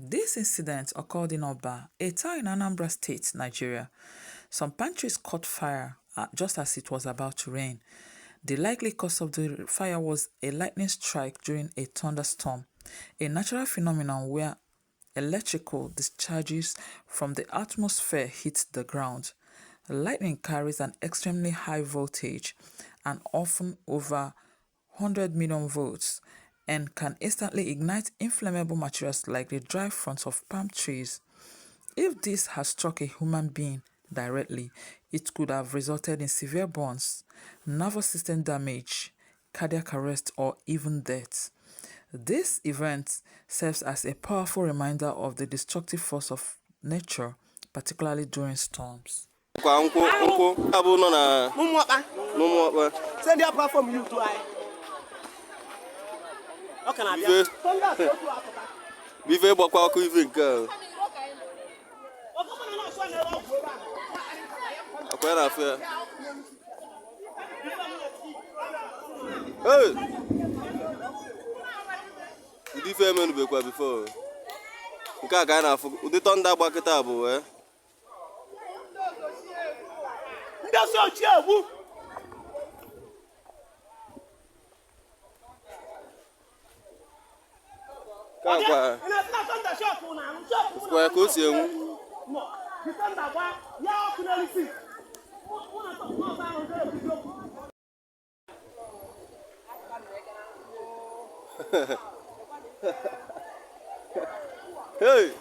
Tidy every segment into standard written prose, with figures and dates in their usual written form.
This incident occurred in Oba, a town in Anambra State, Nigeria. Some pantries caught fire just as it was about to rain. The likely cause of the fire was a lightning strike during a thunderstorm, a natural phenomenon where electrical discharges from the atmosphere hit the ground. Lightning carries an extremely high voltage and often over 100 million volts and can instantly ignite inflammable materials like the dry fronds of palm trees. If this had struck a human being directly, it could have resulted in severe burns, nervous system damage, cardiac arrest, or even death. This event serves as a powerful reminder of the destructive force of nature, particularly during storms. Hey! Did you men before? Gagana for the thunder bucket abo, eh? That's your chair, woo! Kaka. Square cushion. Hey!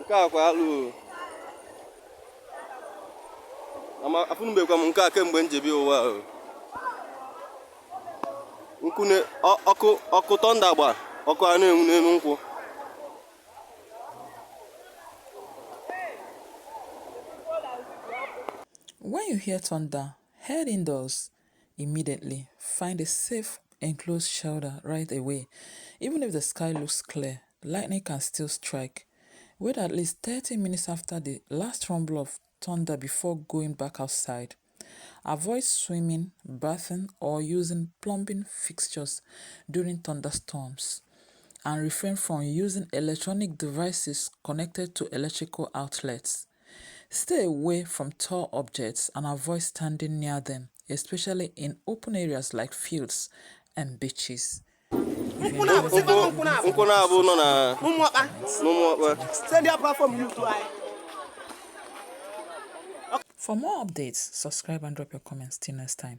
Kaka, Lu. I couldn't become Kaka when Jibio. Nkune ọkụ tonda gba ọkụ a na-enwu n'elu nkwụ. When you hear thunder, head indoors immediately. Find a safe enclosed shelter right away. Even if the sky looks clear, lightning can still strike. Wait at least 30 minutes after the last rumble of thunder before going back outside. Avoid swimming, bathing, or using plumbing fixtures during thunderstorms. And refrain from using electronic devices connected to electrical outlets. Stay away from tall objects and avoid standing near them, especially in open areas like fields and beaches. For more updates, subscribe and drop your comments. Till next time.